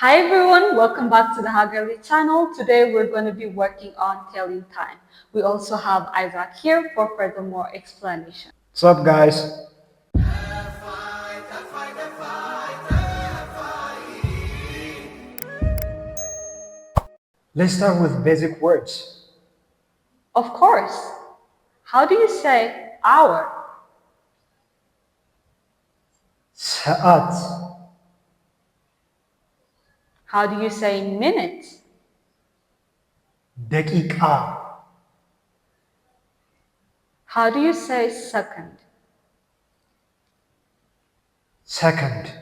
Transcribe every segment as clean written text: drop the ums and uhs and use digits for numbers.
Hi everyone, welcome back to the Hagerly Channel. Today we're going to be working on telling time. We also have Isaac here for furthermore explanation. What's up, guys? Let's start with basic words. Of course, how do you say hour? Sa'at, How do you say minute? daqiqa, How do you say second? second,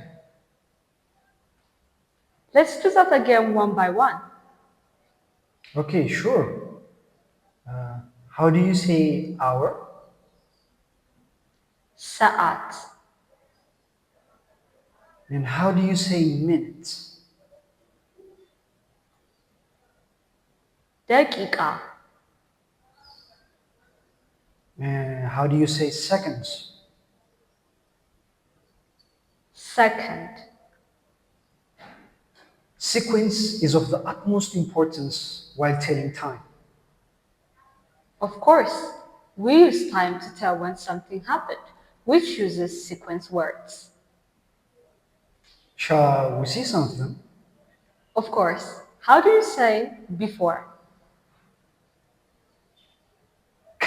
Let's do that again one by one. Okay, sure. How do you say hour? Sa'at. And how do you say minutes? Daqiqa. And how do you say seconds? Second. Sequence is of the utmost importance while telling time. Of course, we use time to tell when something happened, which uses sequence words. Shall we see some of them? Of course, how do you say before?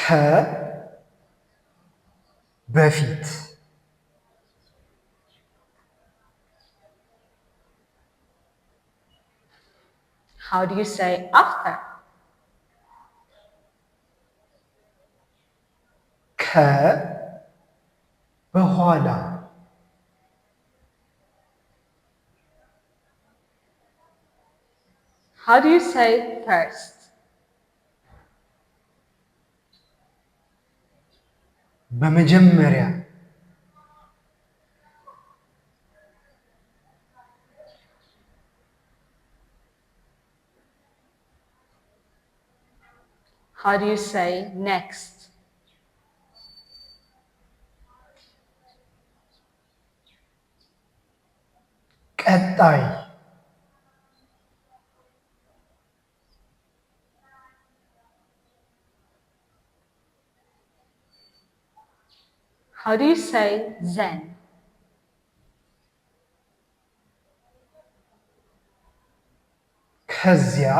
Ka, bafit. How do you say after? Ka, በኋላ. How do you say first? በመጀመሪያ. How do you say next? ቀጣይ. How do you say then? ከዚያ.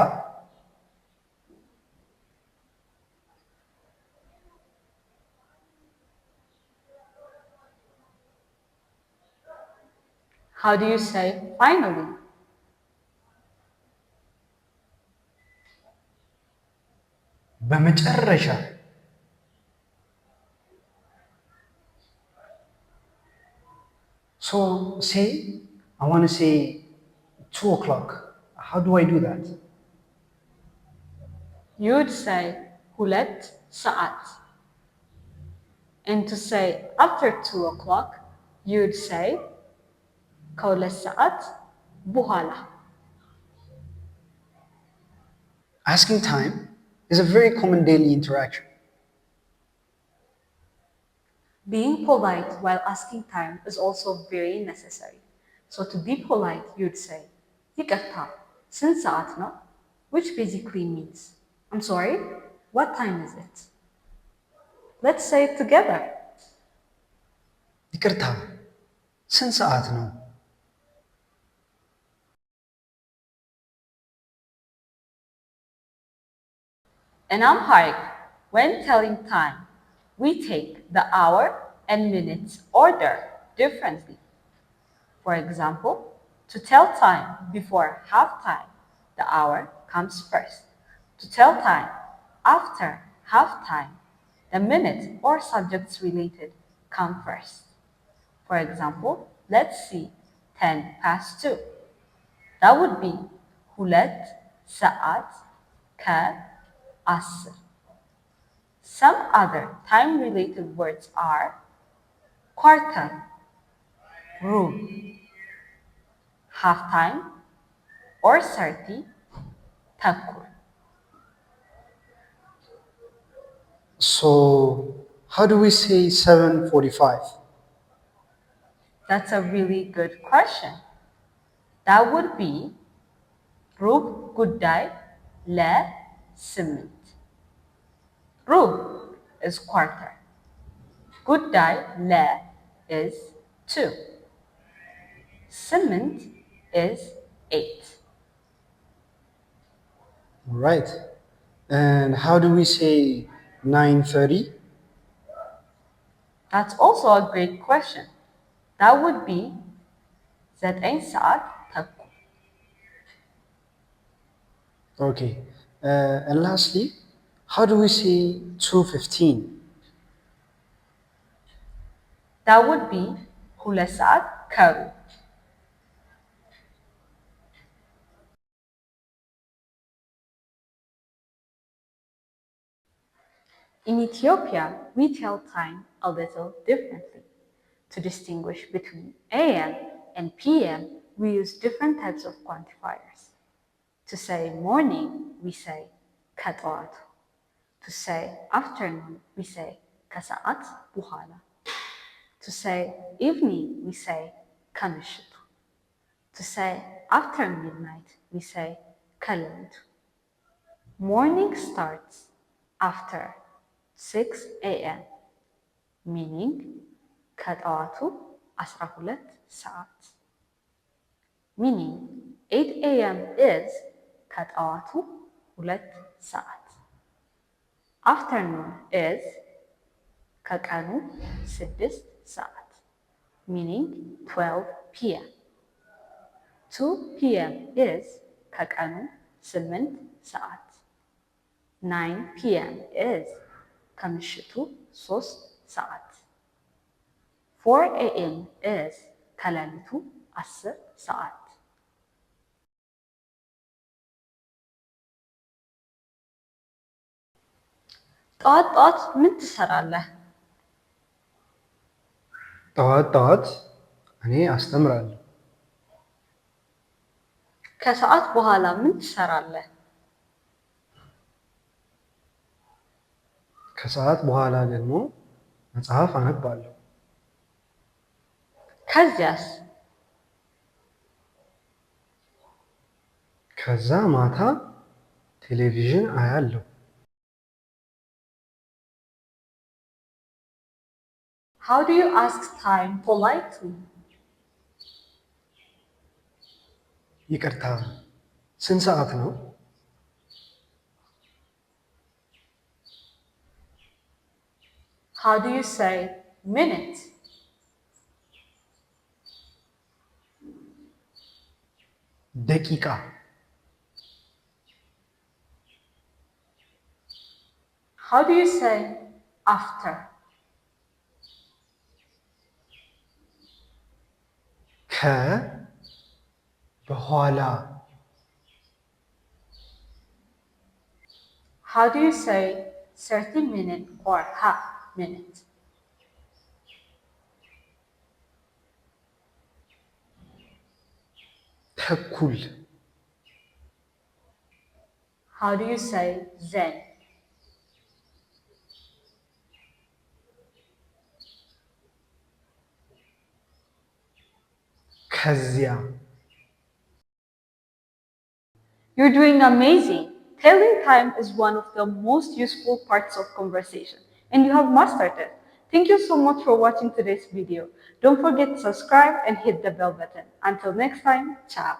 How do you say finally? በመጨረሻ. So say, I want to say 2 o'clock. How do I do that? You'd say hulet sa'at. And to say after 2 o'clock, you'd say kaulet sa'at buhala. Asking time is a very common daily interaction. Being polite while asking time is also very necessary. So to be polite, you'd say ይቅርታ ስንት ሰዓት ነው? Which basically means I'm sorry, what time is it? Let's say it together. ይቅርታ ስንት ሰዓት ነው? In Amharic, when telling time, we take the hour and minutes order differently. For example, to tell time before halftime, the hour comes first. To tell time after halftime, the minutes or subjects related come first. For example, let's see 10 past 2. That would be hulet sa'at ka asr. Some other time-related words are quarter, rub, halftime, or sarti, takur. So how do we say 7:45? That's a really good question. That would be ሩብ ጉዳይ ለ8 ሩብ is quarter. ጉዳይ ለ is 2. 8 is 8. Right. And how do we say 9:30? That's also a great question. That would be 9 ሰዓት ተኩል. Okay. And lastly, how do we say 2:15? That would be 2 ሰዓት ከሩብ. In Ethiopia, we tell time a little differently. To distinguish between AM and PM, we use different types of quantifiers. To say morning, we say ከጠዋቱ. To say afternoon, we say ከሰዓት በኋላ. To say evening, we say ከምሽቱ. To say after midnight, we say ከሌሊቱ. Morning starts after 6 a.m. meaning ከጠዋቱ 12 ሰዓት. Meaning 8 a.m. is ከጠዋቱ 2 ሰዓት. Afternoon is ከቀኑ 6 ሰዓት. Meaning 12 p.m. 2 p.m. is ከቀኑ 8 ሰዓት. 9 p.m. is ከምሽቱ 3 ሰዓት. 4 a.m. is ከሌሊቱ 10 ሰዓት. ጠዋት ጠዋት ምን ትሰራለህ? ጠዋት ጠዋት እኔ አስተምራለሁ። ከሰዓት በኋላ ምን ትሰራለህ? ከሰዓት በኋላ ደግሞ መጽሐፍ አነባለሁ። ከዚያስ? ከዛ ማታ ቴሌቪዥን አያለሁ። How do you ask time politely? ይቅርታ፣ ስንት ሰዓት ነው? How do you say minute? ደቂቃ። How do you say after? በኋላ። How do you say 30 minutes or half minute? ተኩል። How do you say then? ከዚያ። You're doing amazing. Telling time is one of the most useful parts of conversation, and you have mastered it. Thank you so much for watching today's video. Don't forget to subscribe and hit the bell button. Until next time, ciao.